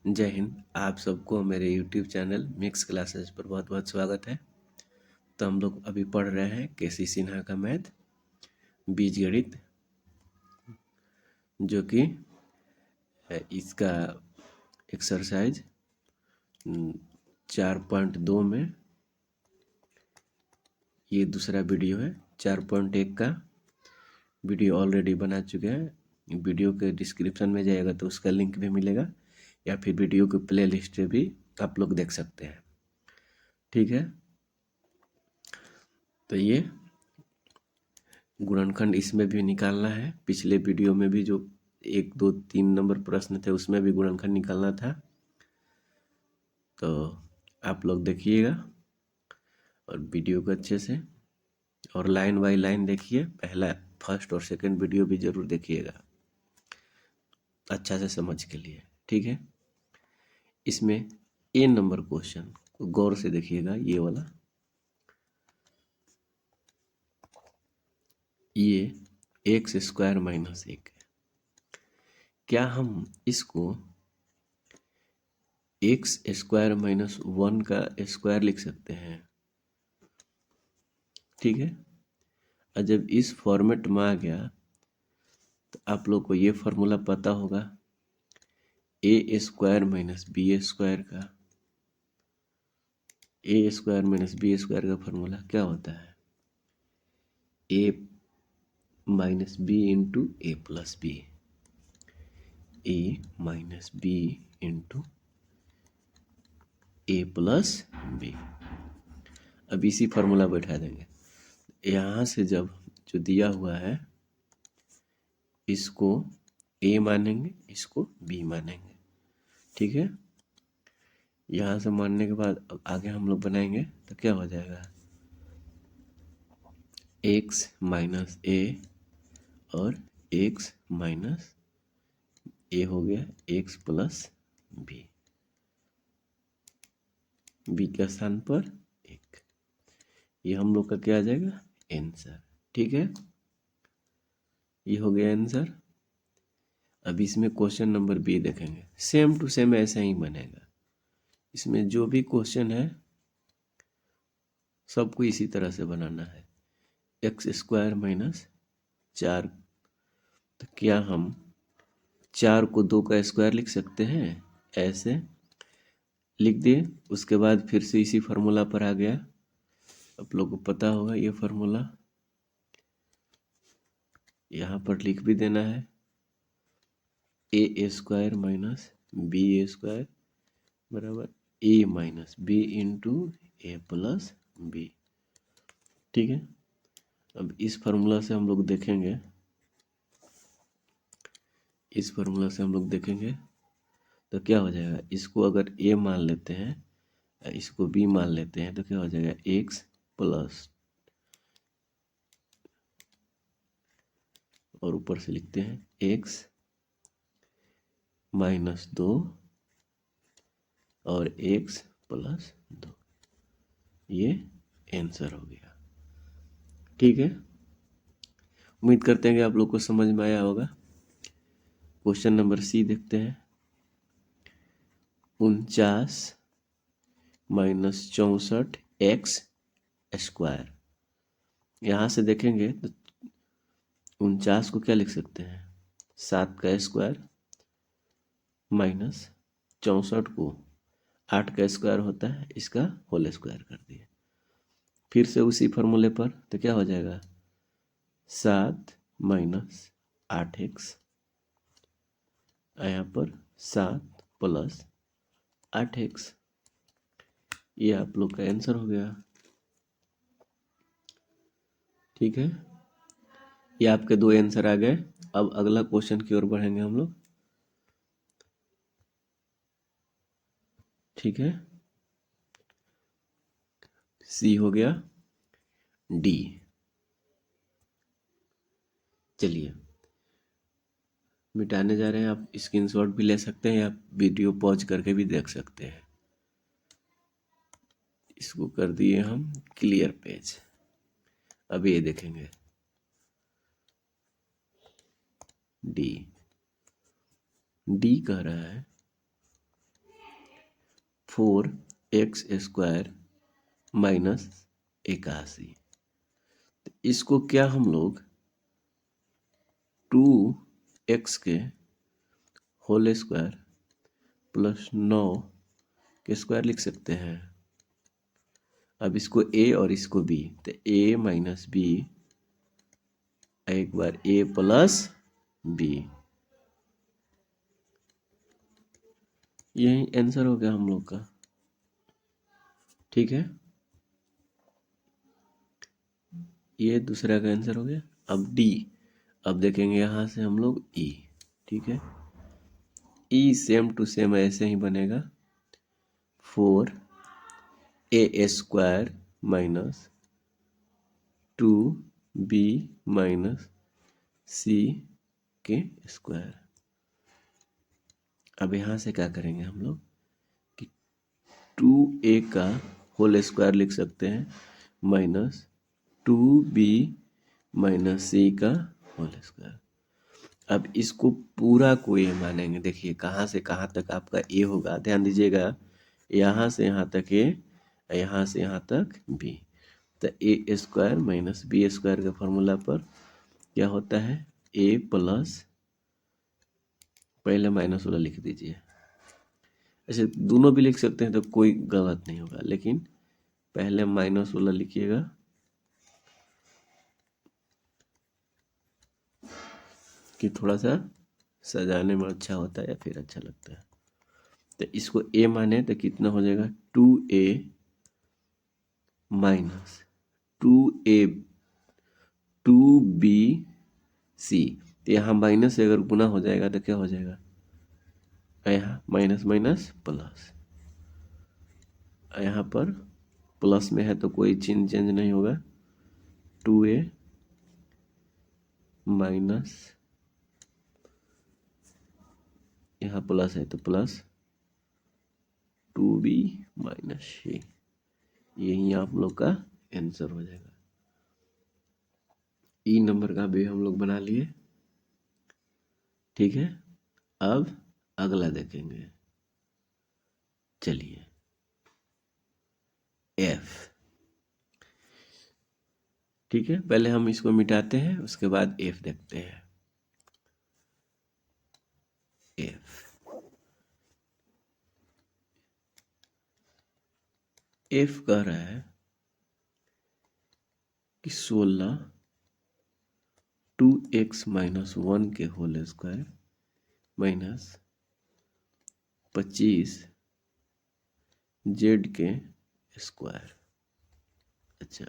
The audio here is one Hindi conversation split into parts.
जय हिंद। आप सबको मेरे YouTube चैनल मिक्स क्लासेस पर बहुत बहुत स्वागत है। तो हम लोग अभी पढ़ रहे हैं केसी सिन्हा का मैथ बीजगणित, जो कि इसका एक्सरसाइज 4.2 में ये दूसरा वीडियो है। 4.1 का वीडियो ऑलरेडी बना चुके हैं। वीडियो के डिस्क्रिप्शन में जाएगा तो उसका लिंक भी मिलेगा, या फिर वीडियो के प्ले लिस्ट भी आप लोग देख सकते हैं। ठीक है, तो ये गुणनखंड इसमें भी निकालना है। पिछले वीडियो में भी जो 1, 2, 3 नंबर प्रश्न थे उसमें भी गुणनखंड निकालना था, तो आप लोग देखिएगा और वीडियो को अच्छे से और लाइन बाय लाइन देखिए। पहला, फर्स्ट और सेकंड वीडियो भी जरूर देखिएगा अच्छा से समझ के लिए। ठीक है, इसमें ए नंबर क्वेश्चन को गौर से देखिएगा। ये वाला, ये x² - 1 है। क्या हम इसको x² - 1 का स्क्वायर लिख सकते हैं? ठीक है, और जब इस फॉर्मेट में आ गया तो आप लोग को ये फॉर्मूला पता होगा, a² - b² का। a² - b² का फॉर्मूला क्या होता है? a - b into a plus b, a - b into a plus b. अब इसी फॉर्मूला बैठा देंगे। यहाँ से जब जो दिया हुआ है इसको a मानेंगे, इसको b मानेंगे। ठीक है, यहाँ से मानने के बाद अब आगे हम लोग बनाएंगे तो क्या हो जाएगा? x माइनस a और x माइनस a हो गया x प्लस b, b के स्थान पर 1। ये हम लोग का क्या आ जाएगा? आंसर। ठीक है, ये हो गया आंसर। अब इसमें क्वेश्चन नंबर बी देखेंगे, सेम टू सेम ऐसा ही बनेगा। इसमें जो भी क्वेश्चन है सबको इसी तरह से बनाना है। x² - 4, तो क्या हम 4 को 2 का स्क्वायर लिख सकते हैं? ऐसे लिख दिए। उसके बाद फिर से इसी फार्मूला पर आ गया। आप लोग को पता होगा ये फार्मूला, यहाँ पर लिख भी देना है। a² - b² बराबर a - b into a plus b. ठीक है, अब इस फार्मूला से हम लोग देखेंगे, इस फार्मूला से हम लोग देखेंगे तो क्या हो जाएगा? इसको अगर a मान लेते हैं, इसको b मान लेते हैं, तो क्या हो जाएगा? x प्लस, और ऊपर से लिखते हैं x - 2 और x प्लस 2। ये आंसर हो गया। ठीक है, उम्मीद करते हैं कि आप लोग को समझ में आया होगा। क्वेश्चन नंबर सी देखते हैं। 49 - 64 x²। यहाँ से देखेंगे तो 49 को क्या लिख सकते हैं? 7 का स्क्वायर, माइनस 64 को 8 का स्क्वायर होता है, इसका होल स्क्वायर कर दिए। फिर से उसी फॉर्मूले पर, तो क्या हो जाएगा? 7 - 8x, यहाँ पर 7 प्लस 8x। ये आप लोग का आंसर हो गया। ठीक है, ये आपके 2 आंसर आ गए। अब अगला क्वेश्चन की ओर बढ़ेंगे हम लोग। ठीक है, सी हो गया, डी। चलिए मिटाने जा रहे हैं। आप स्क्रीनशॉट भी ले सकते हैं या वीडियो पॉज करके भी देख सकते हैं। इसको कर दिए हम क्लियर पेज। अब ये देखेंगे डी। डी कह रहा है 4x² माइनस 81। इसको क्या हम लोग 2x के होल स्क्वायर प्लस 9 के स्क्वायर लिख सकते हैं। अब इसको a और इसको b, तो a माइनस बी, एक बार a प्लस b, यही आंसर हो गया हम लोग का। ठीक है, ये दूसरा का आंसर हो गया। अब d, अब देखेंगे यहाँ से हम लोग e। ठीक है, e सेम टू सेम ऐसे ही बनेगा, 4a² minus 2b minus c के स्क्वायर। अब यहाँ से क्या करेंगे हम लोग कि 2a का होल स्क्वायर लिख सकते हैं माइनस 2b माइनस c का होल स्क्वायर। अब इसको पूरा को a मानेंगे। देखिए कहाँ से कहाँ तक आपका a होगा, ध्यान दीजिएगा, यहाँ से यहाँ तक a, यहाँ से यहाँ तक b। तो a² माइनस b² के फॉर्मूला पर क्या होता है, a प्लस, पहले माइनस वाला लिख दीजिए। ऐसे दोनों भी लिख सकते हैं तो कोई गलत नहीं होगा, लेकिन पहले माइनस वाला लिखिएगा, कि थोड़ा सा सजाने में अच्छा होता है या फिर अच्छा लगता है। तो इसको a माने तो कितना हो जाएगा, 2a माइनस 2a 2bc। तो यहाँ माइनस से अगर गुना हो जाएगा तो क्या हो जाएगा, यहाँ माइनस माइनस प्लस, यहाँ पर प्लस में है तो कोई चिन्ह चेंज नहीं होगा, 2a माइनस, यहाँ प्लस है तो प्लस 2b माइनस c, यही आप लोग का आंसर हो जाएगा। ई नंबर का भी हम लोग बना लिए। ठीक है, अब अगला देखेंगे। चलिए एफ। ठीक है, पहले हम इसको मिटाते हैं, उसके बाद एफ देखते हैं। एफ कह रहा है कि 16 2x माइनस 1 के होल स्क्वायर माइनस 25 जेड के स्क्वायर। अच्छा,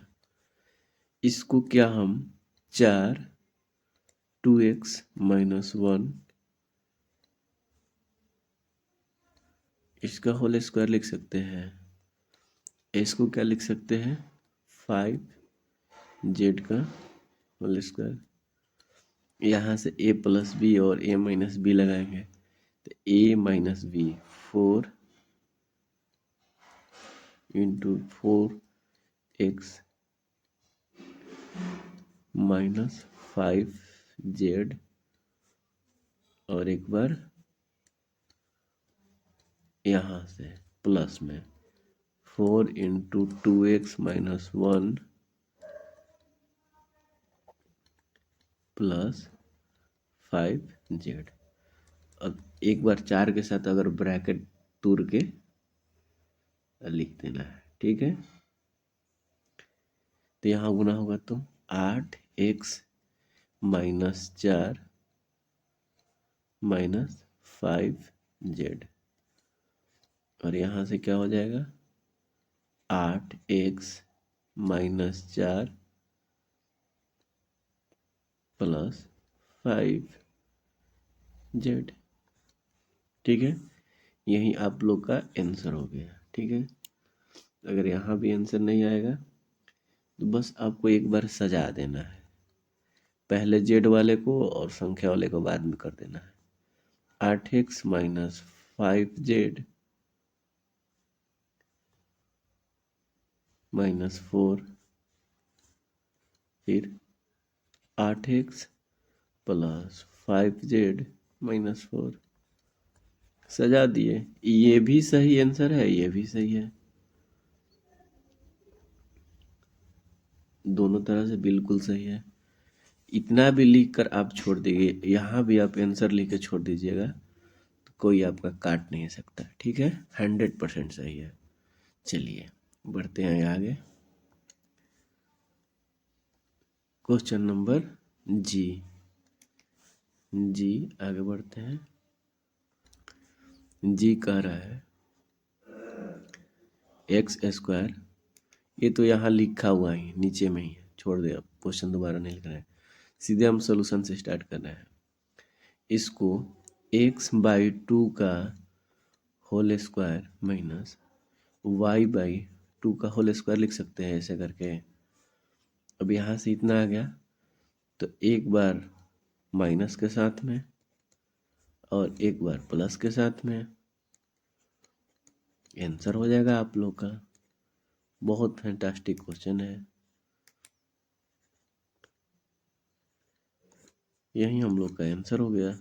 इसको क्या हम 4 2x माइनस 1 इसका होल स्क्वायर लिख सकते हैं। इसको क्या लिख सकते हैं, 5 जेड का होल स्क्वायर। यहाँ से a प्लस बी और a माइनस बी लगाएंगे तो a minus b 4 into 4x minus 5z, और एक बार यहाँ से प्लस में 4 into 2x minus 1 plus 5z। अब एक बार 4 के साथ अगर ब्रैकेट तोड़ के लिख देना है। ठीक है, तो यहाँ गुना होगा तो 8x माइनस 4 माइनस 5z, और यहाँ से क्या हो जाएगा, 8x माइनस 4 प्लस 5z। ठीक है, यही आप लोग का आंसर हो गया। ठीक है, अगर यहाँ भी आंसर नहीं आएगा तो बस आपको एक बार सजा देना है, पहले जेड वाले को और संख्या वाले को बाद में कर देना है। 8x माइनस 5z माइनस 4, फिर 8x प्लस 5z माइनस 4, सजा दिए। ये भी सही आंसर है, ये भी सही है, दोनों तरह से बिल्कुल सही है। इतना भी लिख कर आप छोड़ दीजिए, यहाँ भी आप आंसर लिख के छोड़ दीजिएगा तो कोई आपका काट नहीं सकता। ठीक है, 100% सही है। चलिए बढ़ते हैं आगे। क्वेश्चन नंबर जी। जी आगे बढ़ते हैं। जी कह रहा है एक्स स्क्वायर, ये तो यहाँ लिखा हुआ ही नीचे में ही है, छोड़ दे, अब क्वेश्चन दोबारा नहीं लिख रहे हैं, सीधे हम सोल्यूशन से स्टार्ट कर रहे हैं। इसको x/2 का होल स्क्वायर माइनस y/2 का होल स्क्वायर लिख सकते हैं ऐसे करके। अब यहाँ से इतना आ गया तो एक बार माइनस के साथ में और एक बार प्लस के साथ में, आंसर हो जाएगा आप लोग का। बहुत फैंटास्टिक क्वेश्चन है, यही हम लोग का आंसर हो गया।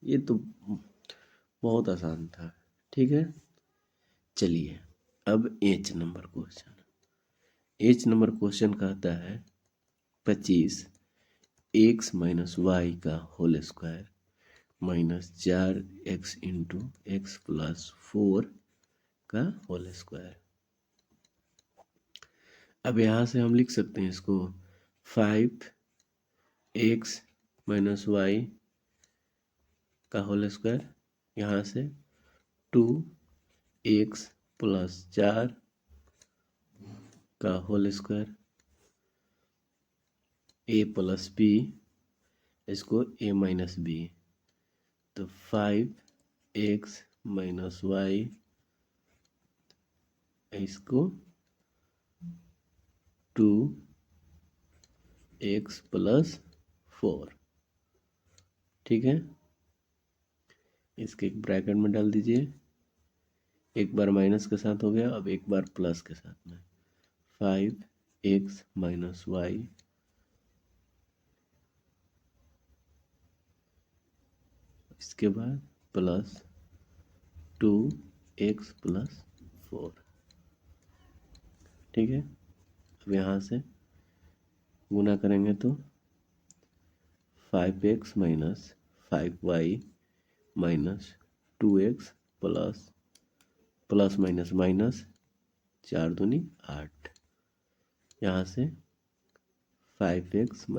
ये तो बहुत आसान था। ठीक है, चलिए अब H number question. H number question कहता है 25 x - y का whole square minus 4x into x plus 4 का होल स्क्वायर। अब यहाँ से हम लिख सकते हैं इसको 5x - y का होल स्क्वायर, यहाँ से 2x प्लस 4 का whole square, a plus b, इसको a माइनस बी, तो 5x - y, इसको 2x प्लस 4। ठीक है, इसके एक ब्रैकेट में डाल दीजिए, एक बार माइनस के साथ हो गया, अब एक बार प्लस के साथ में 5x - y इसके बाद प्लस 2x प्लस 4। ठीक है, अब यहाँ से गुना करेंगे तो 5x - 5y minus 2x plus minus minus 4 दूनी 8, यहाँ से 5x -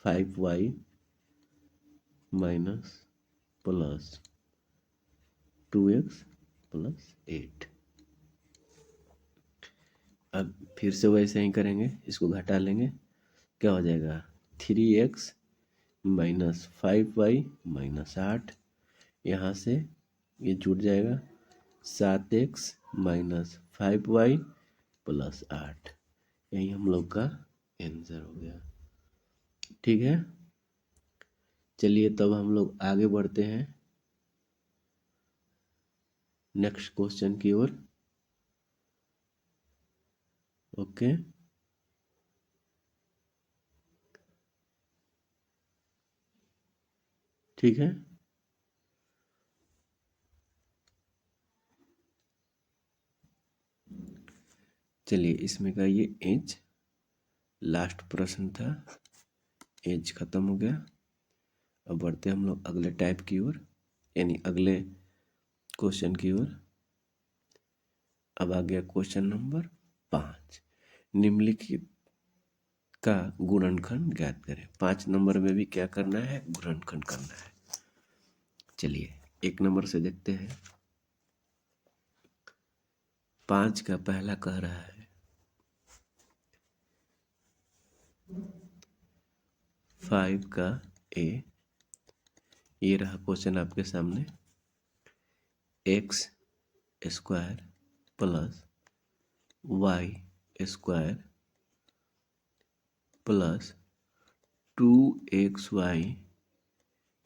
5y minus plus 2x plus 8। अब फिर से वैसे ही करेंगे, इसको घटा लेंगे, क्या हो जाएगा 3x माइनस 5y माइनस 8, यहाँ से ये जुड़ जाएगा 7x माइनस 5y प्लस 8, यही हम लोग का आंसर हो गया। ठीक है, चलिए तब हम लोग आगे बढ़ते हैं नेक्स्ट क्वेश्चन की ओर। ओके, ठीक है, चलिए इसमें का ये एज लास्ट प्रश्न था, एज खत्म हो गया। अब बढ़ते हम लोग अगले टाइप की ओर, यानी अगले क्वेश्चन की ओर। अब आ गया क्वेश्चन नंबर 5, निम्नलिखित का गुणनखंड ज्ञात करें। 5 नंबर में भी क्या करना है, गुणनखंड करना है। चलिए 1 नंबर से देखते हैं। 5 का पहला कह रहा है 5 का a, ये रहा क्वेश्चन आपके सामने, x square plus y square plus 2xy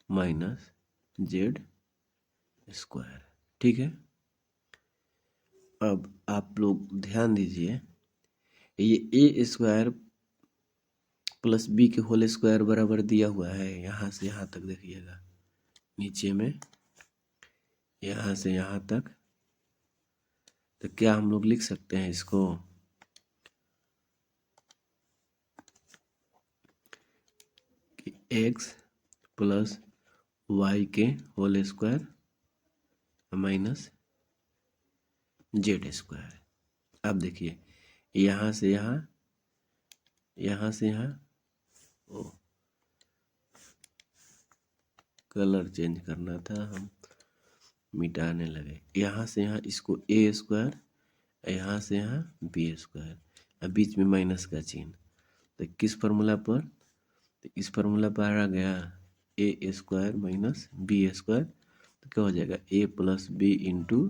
minus z square. ठीक है, अब आप लोग ध्यान दीजिए, ये a स्क्वायर प्लस बी के होल स्क्वायर बराबर दिया हुआ है, यहाँ से यहाँ तक देखिएगा नीचे में, यहाँ से यहाँ तक। तो क्या हम लोग लिख सकते हैं इसको, कि एक्स प्लस वाई के whole square minus z square. अब देखिए यहाँ से यहाँ, यहाँ से यहाँ, ओ कलर चेंज करना था, हम मिटाने लगे। यहाँ से यहाँ इसको ए स्क्वायर, यहाँ से यहाँ बी स्क्वायर, अब बीच में माइनस का चिन्ह। तो किस फार्मूला पर, तो इस फार्मूला पर आ गया ए स्क्वायर माइनस बी स्क्वायर। तो क्या हो जाएगा, ए प्लस बी इंटू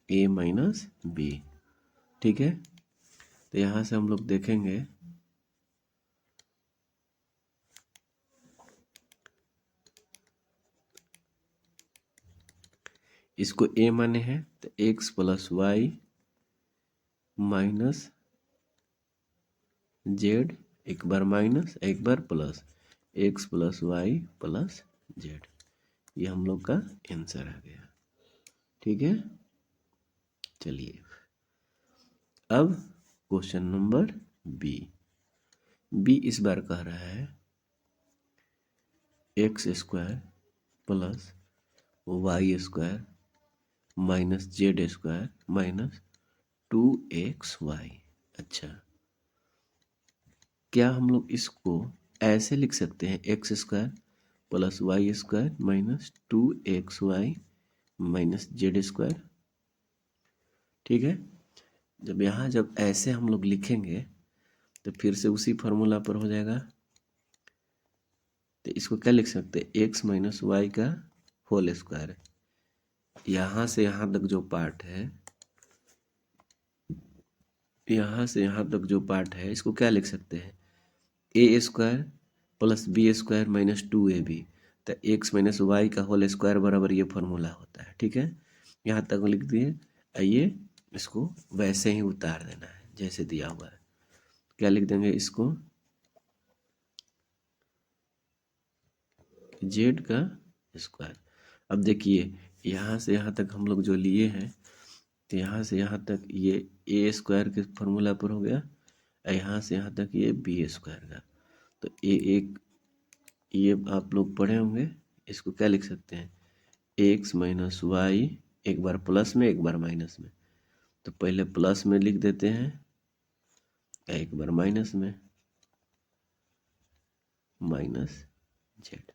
ए माइनस बी। ठीक है, तो यहाँ से हम लोग देखेंगे इसको ए माने हैं तो X plus Y minus Z, एक बार माइनस एक बार plus, X plus Y plus Z, ये हम लोग का आंसर आ गया। ठीक है, चलिए अब क्वेश्चन नंबर बी। बी इस बार कह रहा है x square plus y square minus z square minus 2xy। अच्छा, क्या हम लोग इसको ऐसे लिख सकते हैं, x square plus y square minus 2xy minus z square. ठीक है, जब यहाँ जब ऐसे हम लोग लिखेंगे तो फिर से उसी फार्मूला पर हो जाएगा। तो इसको क्या लिख सकते हैं, एक्स माइनस वाई का होल स्क्वायर। यहाँ से यहाँ तक जो पार्ट है, यहाँ से यहाँ तक जो पार्ट है, इसको क्या लिख सकते हैं, A square plus B square minus 2ab। तो एक्स माइनस वाई का होल स्क्वायर बराबर ये फार्मूला होता है। ठीक है, यहाँ तक लिख दिए। आइए इसको वैसे ही उतार देना है जैसे दिया हुआ है। क्या लिख देंगे इसको, जेड का स्क्वायर। अब देखिए यहाँ से यहाँ तक हम लोग जो लिए हैं, तो यहाँ से यहाँ तक ये ए स्क्वायर के फार्मूला पर हो गया, यहाँ से यहाँ तक ये बी स्क्वायर का। तो एक ये आप लोग पढ़े होंगे, इसको क्या लिख सकते हैं, एक्स माइनस वाई, एक बार प्लस में एक बार माइनस में। तो पहले प्लस में लिख देते हैं, एक बार माइनस में, माइनस जेड।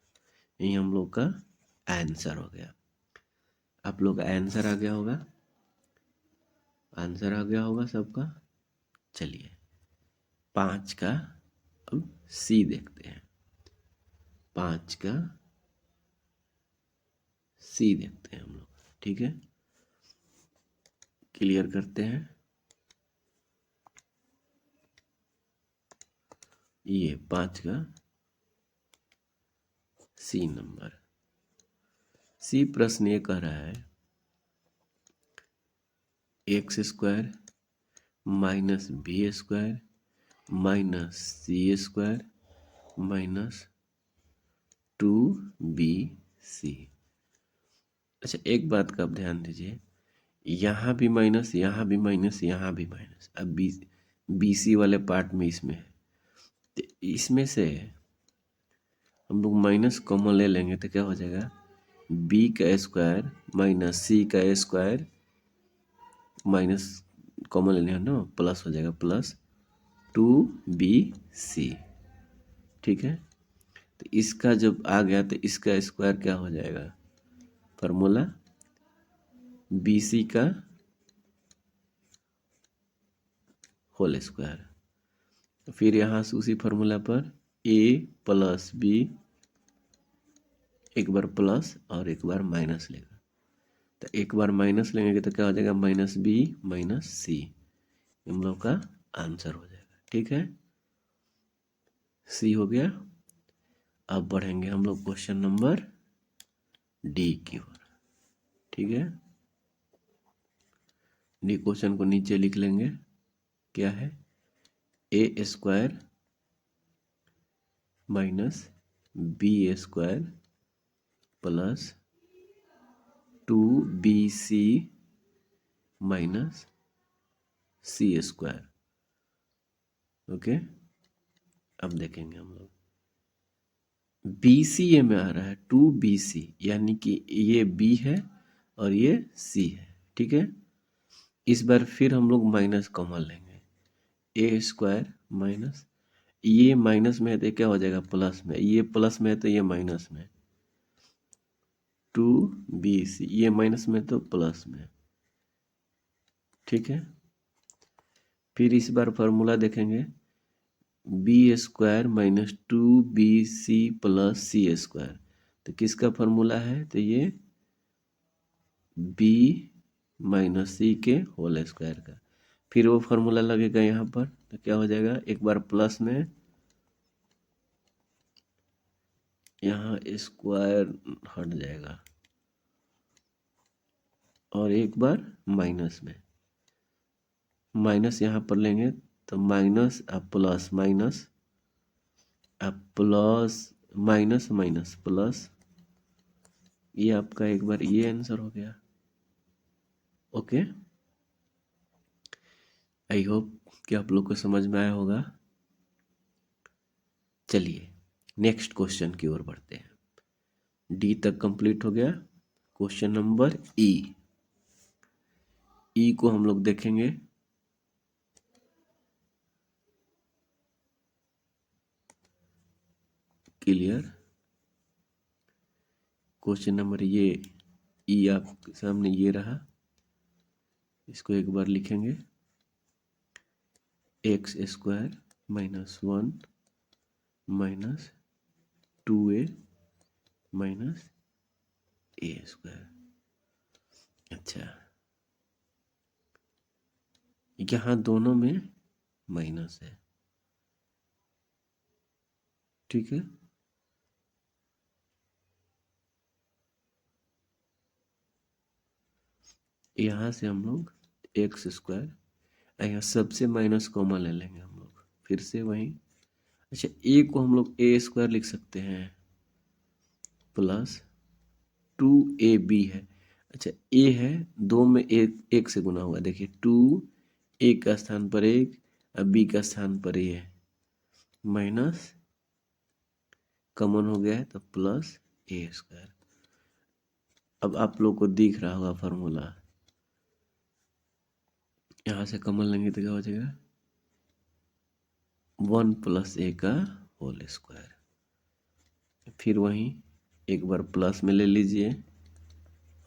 यही हम लोग का आंसर हो गया। आप लोग का आंसर आ गया होगा, आंसर आ गया होगा सबका। चलिए 5 का अब सी देखते हैं, 5 का सी देखते हैं हम लोग। ठीक है, क्लियर करते हैं। ये 5 का सी नंबर, सी प्रश्न ये कह रहा है x square minus B square minus C square minus 2bc। अच्छा, एक बात का आप ध्यान दीजिए, यहाँ भी माइनस, यहाँ भी माइनस, यहाँ भी माइनस। अब BC वाले पार्ट में इसमें है, तो इसमें से हम लोग माइनस कॉमन ले लेंगे तो क्या हो जाएगा, b का स्क्वायर माइनस c का स्क्वायर माइनस कॉमन लेने ना, प्लस हो जाएगा प्लस 2bc। ठीक है, तो इसका जब आ गया तो इसका स्क्वायर क्या हो जाएगा, फार्मूला BC का होल स्क्वायर। तो फिर यहाँ से उसी फार्मूला पर a प्लस बी, एक बार प्लस और एक बार माइनस लेगा। तो एक बार माइनस लेंगे तो क्या हो जाएगा, माइनस बी माइनस सी, हम लोग का आंसर हो जाएगा। ठीक है, सी हो गया। अब बढ़ेंगे हम लोग क्वेश्चन नंबर डी की ओर। ठीक है, डी क्वेश्चन को नीचे लिख लेंगे। क्या है, A square minus B square plus 2bc minus C square. Okay, अब देखेंगे हम लोग बी सी ए में आ रहा है 2bc, यानी कि ये b है और ये c है। ठीक है, इस बार फिर हम लोग माइनस कॉमन लेंगे, ए स्क्वायर माइनस, ये माइनस में है तो क्या हो जाएगा प्लस में, ये प्लस में है तो ये माइनस में, 2bc, ये माइनस में तो प्लस में। ठीक है, फिर इस बार फॉर्मूला देखेंगे, B square minus 2bc plus C square, तो किसका फॉर्मूला है, तो ये b माइनस सी के होल स्क्वायर का। फिर वो फॉर्मूला लगेगा यहाँ पर, तो क्या हो जाएगा, एक बार प्लस में, यहाँ स्क्वायर हट जाएगा, और एक बार माइनस में, माइनस यहाँ पर लेंगे तो माइनस अब प्लस, माइनस अब प्लस, माइनस माइनस प्लस, ये आपका एक बार ये आंसर हो गया। ओके, आई होप कि आप लोग को समझ में आया होगा। चलिए नेक्स्ट क्वेश्चन की ओर बढ़ते हैं। डी तक कंप्लीट हो गया। क्वेश्चन नंबर ई को हम लोग देखेंगे। क्लियर, क्वेश्चन नंबर ये ई आपके सामने ये रहा, इसको एक बार लिखेंगे, X square minus 1 minus 2a minus A square. अच्छा, यहाँ दोनों में माइनस है। ठीक है, यहाँ से हम लोग एक्स स्क्वायर, यहाँ सबसे माइनस कॉमन ले लेंगे हम लोग, फिर से वहीं। अच्छा, ए को हम लोग ए स्क्वायर लिख सकते हैं प्लस 2ab है। अच्छा, ए है, दो में एक से गुना हुआ, देखिए 2 ए का स्थान पर एक, अब बी का स्थान पर ए है, माइनस कॉमन हो गया है तो प्लस ए स्क्वायर। अब आप लोग को दिख रहा होगा फॉर्मूला, यहाँ से कॉमन लेंगे तो क्या हो जाएगा, 1 प्लस ए का होल स्क्वायर। फिर वहीं एक बार प्लस में ले लीजिए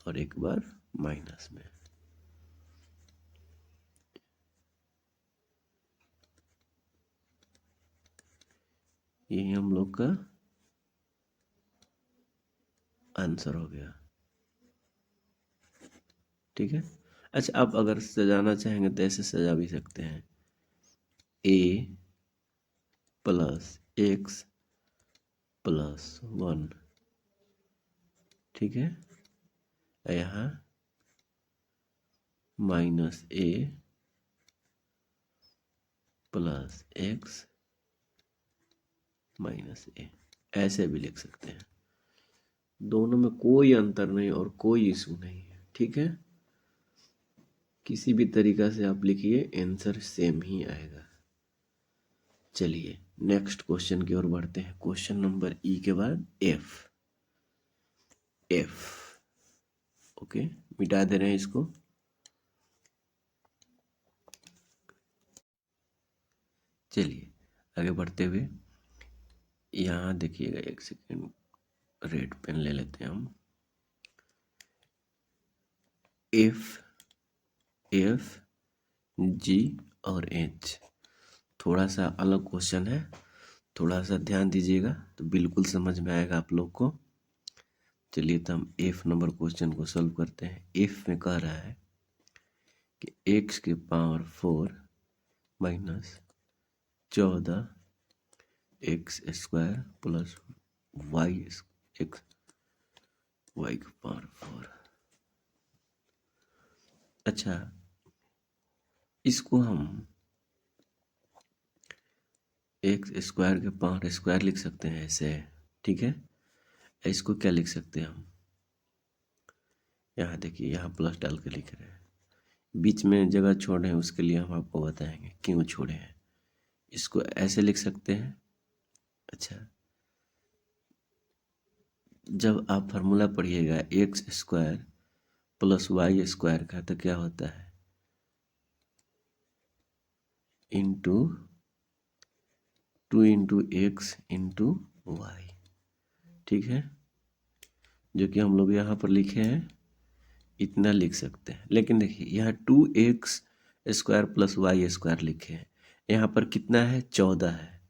और एक बार माइनस में। यही हम लोग का आंसर हो गया। ठीक है, अच्छा आप अगर सजाना चाहेंगे तो ऐसे सजा भी सकते हैं, ए प्लस एक्स प्लस 1। ठीक है, यहाँ माइनस ए प्लस एक्स माइनस ए, ऐसे भी लिख सकते हैं। दोनों में कोई अंतर नहीं और कोई इशू नहीं है। ठीक है, किसी भी तरीका से आप लिखिए, आंसर सेम ही आएगा। चलिए नेक्स्ट क्वेश्चन की ओर बढ़ते हैं। क्वेश्चन नंबर ई के बाद एफ। ओके, मिटा दे रहे हैं इसको। चलिए आगे बढ़ते हुए, यहाँ देखिएगा, एक सेकेंड, रेड पेन ले लेते हैं हम। एफ जी और एच, थोड़ा सा अलग क्वेश्चन है, थोड़ा सा ध्यान दीजिएगा तो बिल्कुल समझ में आएगा आप लोग को। चलिए तो हम एफ नंबर क्वेश्चन को सॉल्व करते हैं। एफ में कह रहा है कि एक्स के power 4 minus 14 x square plus y x y का पावर 4। अच्छा, इसको हम एक्स स्क्वायर के पावर स्क्वायर लिख सकते हैं ऐसे, ठीक है। इसको क्या लिख सकते हैं हम, यहाँ देखिए, यहाँ प्लस डाल के लिख रहे हैं, बीच में जगह छोड़े हैं, उसके लिए हम आपको बताएंगे क्यों छोड़े हैं। इसको ऐसे लिख सकते हैं। अच्छा, जब आप फार्मूला पढ़िएगा x square plus y square का, तो क्या होता है, इंटू 2 × x × y, ठीक है। जो कि हम लोग यहाँ पर लिखे हैं, इतना लिख सकते हैं। लेकिन देखिए, यहाँ 2x² प्लस वाई स्क्वायर लिखे हैं, यहाँ पर कितना है, 14 है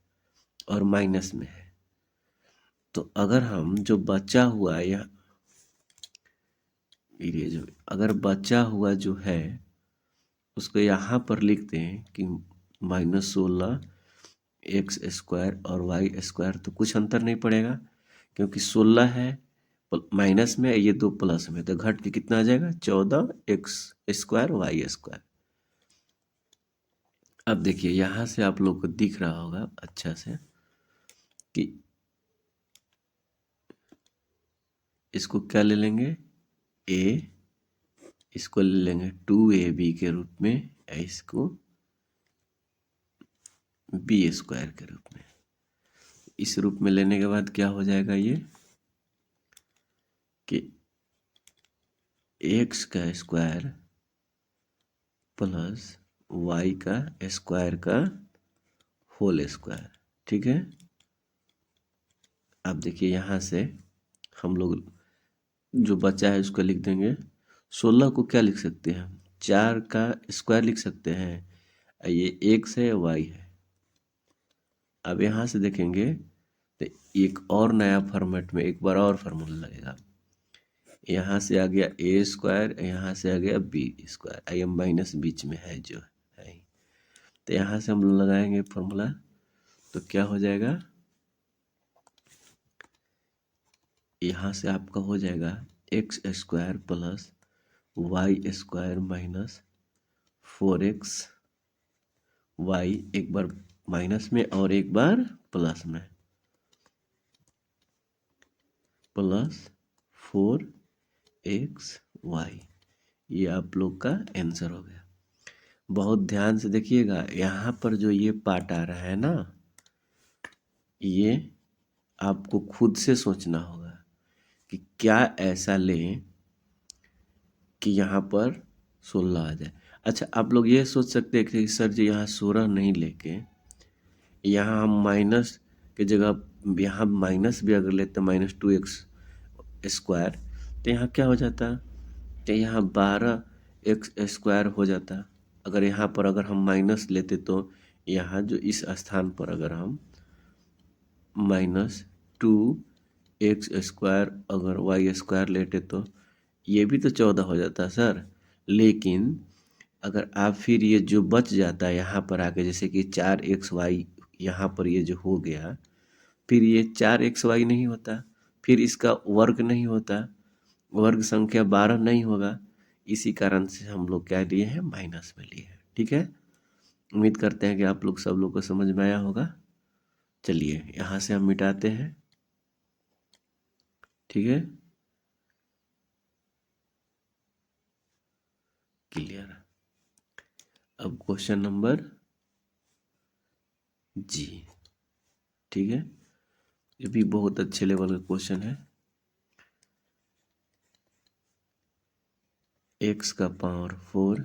और माइनस में है। तो अगर हम जो बचा हुआ यहाँ, ये जो अगर बचा हुआ जो है उसको यहाँ पर लिखते हैं कि -16 x² और y², तो कुछ अंतर नहीं पड़ेगा, क्योंकि 16 है माइनस में, ये 2 प्लस में, तो घट के कितना आ जाएगा, 14 x² y²। अब देखिए, यहाँ से आप लोग को दिख रहा होगा अच्छा से कि इसको क्या ले लेंगे, a, इसको ले लेंगे 2ab के रूप में, इसको b² के रूप में। इस रूप में लेने के बाद क्या हो जाएगा, ये कि x का स्क्वायर प्लस y का स्क्वायर का होल स्क्वायर, ठीक है। अब देखिए, यहाँ से हम लोग जो बचा है उसको लिख देंगे। 16 को क्या लिख सकते हैं, 4 का स्क्वायर लिख सकते हैं, ये x है, y है। अब यहाँ से देखेंगे तो एक और नया फॉर्मेट में एक बार और फार्मूला लगेगा। यहाँ से आ गया a², यहाँ से आ गया b², आई एम माइनस बीच में है जो है, तो यहाँ से हम लोग लगाएंगे फॉर्मूला, तो क्या हो जाएगा, यहाँ से आपका हो जाएगा x² plus y² minus 4xy, एक बार माइनस में और एक बार प्लस में, प्लस 4xy। ये आप लोग का आंसर हो गया। बहुत ध्यान से देखिएगा, यहाँ पर जो ये पार्ट आ रहा है ना, ये आपको खुद से सोचना होगा कि क्या ऐसा लें कि यहाँ पर 16 आ जाए। अच्छा, आप लोग ये सोच सकते हैं कि सर जी यहाँ 16 नहीं लेके यहाँ हम माइनस के जगह यहाँ माइनस भी अगर लेते -2x², तो यहाँ क्या हो जाता, तो यहाँ 12x² हो जाता। अगर यहाँ पर अगर हम माइनस लेते तो यहाँ जो इस स्थान पर अगर हम -2x² अगर y² लेते तो ये भी तो 14 हो जाता सर। लेकिन अगर आप फिर ये जो बच जाता है यहाँ पर आके, जैसे कि 4xy यहाँ पर ये जो हो गया, फिर ये 4xy नहीं होता, फिर इसका वर्ग नहीं होता, वर्ग संख्या 12 नहीं होगा। इसी कारण से हम लोग क्या लिए हैं, माइनस में लिए हैं, ठीक है। उम्मीद करते हैं कि आप लोग सब लोग को समझ में आया होगा। चलिए यहाँ से हम मिटाते हैं, ठीक है, क्लियर। अब क्वेश्चन नंबर जी, ठीक है, ये भी बहुत अच्छे लेवल का क्वेश्चन है। x का power 4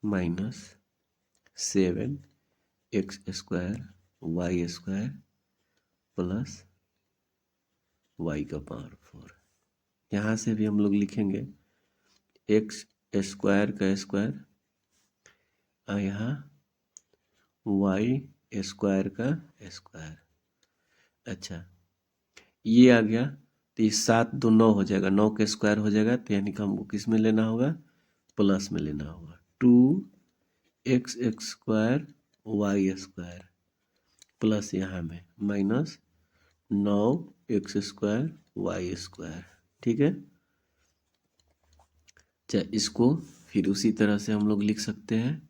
minus 7x² y² plus y का पावर 4। यहाँ से भी हम लोग लिखेंगे x² का स्क्वायर और यहाँ y² का स्क्वायर। अच्छा, ये आ गया, तो ये 7 2 9 हो जाएगा, 9 का स्क्वायर हो जाएगा, तो यानी कि हमको किस में लेना होगा, प्लस में लेना होगा। 2x² y² प्लस यहाँ में माइनस 9x² y², ठीक है। अच्छा, इसको फिर उसी तरह से हम लोग लिख सकते हैं।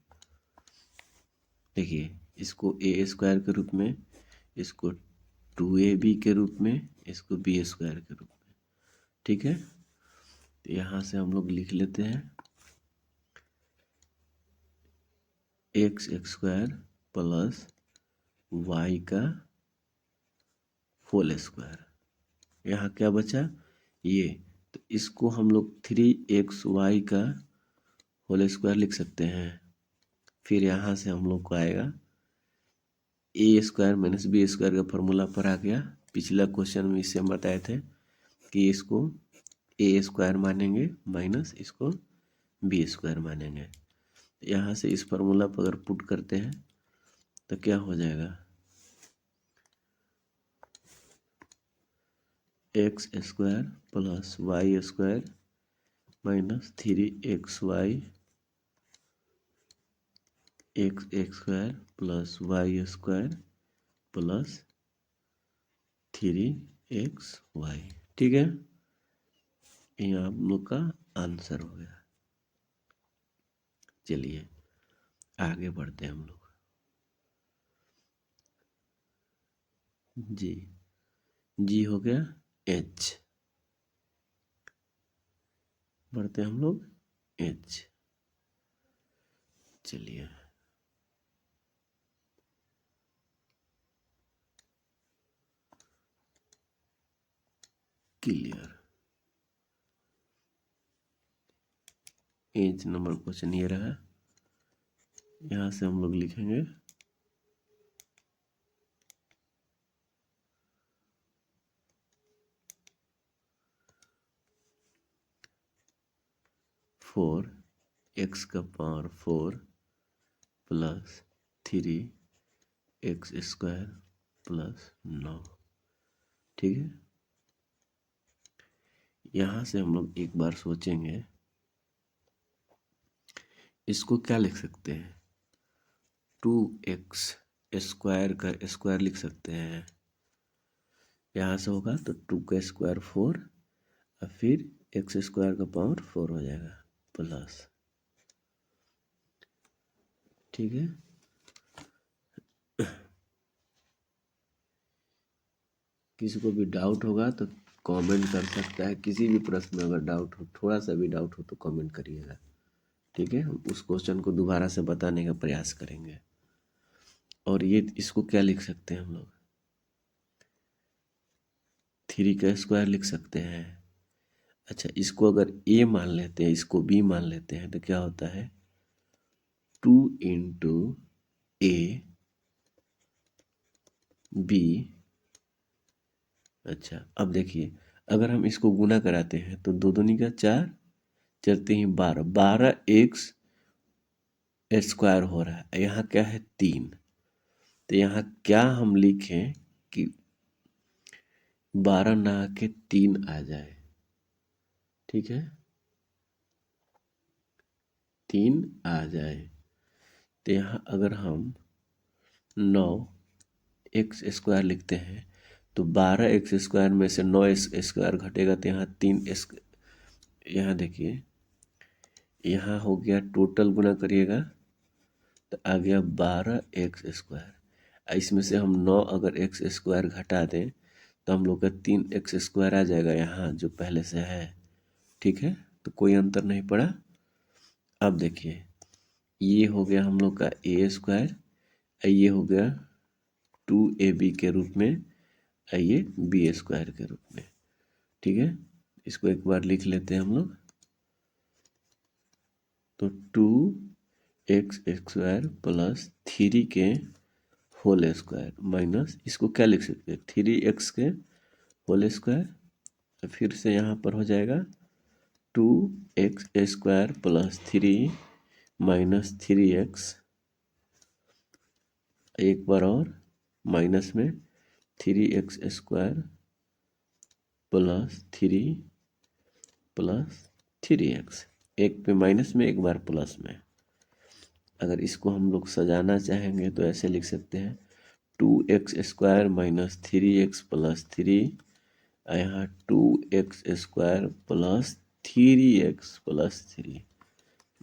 देखिए, इसको ए स्क्वायर के रूप में, इसको 2ab के रूप में, इसको बी स्क्वायर के रूप में। ठीक है, तो यहाँ से हम लोग लिख लेते हैं एक्स स्क्वायर प्लस वाई का होल स्क्वायर। यहाँ क्या बचा ये, तो इसको हम लोग 3xy का होल स्क्वायर लिख सकते हैं। फिर यहाँ से हम लोग को आएगा ए स्क्वायर माइनस बी स्क्वायर का फॉर्मूला पर आ गया। पिछला क्वेश्चन में इससे हम बताए थे कि इसको ए स्क्वायर मानेंगे माइनस इसको बी स्क्वायर मानेंगे। यहाँ से इस फॉर्मूला पर अगर पुट करते हैं तो क्या हो जाएगा, x square plus y square minus 3xy x square plus y square plus 3xy। ठीक है, ये आप लोग का आंसर हो गया। चलिए आगे बढ़ते हैं हम लोग। जी हो गया, एच बढ़ते हैं हम लोग एच। चलिए क्लियर। एच नंबर क्वेश्चन ये रहा। यहाँ से हम लोग लिखेंगे 4x का power 4 plus 3x square plus 9। ठीक है, यहाँ से हम लोग एक बार सोचेंगे इसको क्या लिख सकते हैं, 2x स्क्वायर का स्क्वायर लिख सकते हैं। यहाँ से होगा तो 2 का स्क्वायर 4 और फिर x स्क्वायर का पावर 4 हो जाएगा प्लस। ठीक है, किसी को भी डाउट होगा तो कमेंट कर सकता है। किसी भी प्रश्न में अगर डाउट हो, थोड़ा सा भी डाउट हो तो कमेंट करिएगा। ठीक है, हम उस क्वेश्चन को दोबारा से बताने का प्रयास करेंगे। और ये इसको क्या लिख सकते हैं हम लोग, 3 का स्क्वायर लिख सकते हैं। अच्छा, इसको अगर a मान लेते हैं, इसको b मान लेते हैं तो क्या होता है 2 इंटू a b। अच्छा, अब देखिए अगर हम इसको गुना कराते हैं तो 2 दूनी का 4, चलते ही 12, 12x स्क्वायर हो रहा है। यहाँ क्या है 3, तो यहाँ क्या हम लिखें कि 12 ना आके 3 आ जाए। ठीक है, 3 आ जाए तो यहाँ अगर हम 9x स्क्वायर लिखते हैं तो 12x स्क्वायर में से 9x स्क्वायर घटेगा तो यहाँ 3x। यहाँ देखिए यहाँ हो गया, टोटल गुना करिएगा तो आ गया 12x स्क्वायर। इसमें से हम 9 अगर x स्क्वायर घटा दें तो हम लोग का 3x स्क्वायर आ जाएगा यहाँ जो पहले से है। ठीक है, तो कोई अंतर नहीं पड़ा। अब देखिए ये हो गया हम लोग का a स्क्वायर, ये हो गया 2ab के रूप में, ये b स्क्वायर के रूप में। ठीक है, इसको एक बार लिख लेते हैं हम लोग। तो 2x स्क्वायर प्लस 3 के होल स्क्वायर माइनस इसको क्या लिख सकते हैं 3x के होल स्क्वायर। फिर से यहाँ पर हो जाएगा 2x square plus 3 minus 3x, एक बार और माइनस में 3x square plus 3 plus 3x, एक पे माइनस में एक बार प्लस में। अगर इसको हम लोग सजाना चाहेंगे तो ऐसे लिख सकते हैं 2x square minus 3x plus 3, यहाँ 2x square plus 3x plus 3,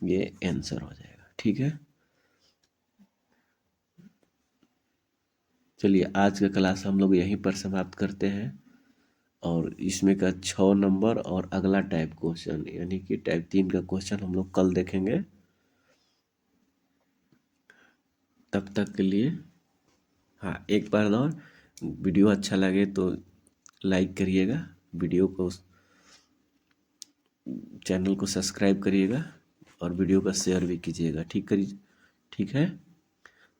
ये आंसर हो जाएगा। ठीक है, चलिए आज का क्लास हम लोग यहीं पर समाप्त करते हैं, और इसमें का 6 नंबर और अगला टाइप क्वेश्चन यानी कि टाइप 3 का क्वेश्चन हम लोग कल देखेंगे। तब तक के लिए हाँ, एक बार और वीडियो अच्छा लगे तो लाइक करिएगा, वीडियो को चैनल को सब्सक्राइब करिएगा और वीडियो का शेयर भी कीजिएगा। ठीक है।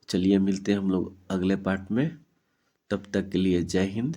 चलिए मिलते हैं हम लोग अगले पार्ट में। तब तक के लिए जय हिंद।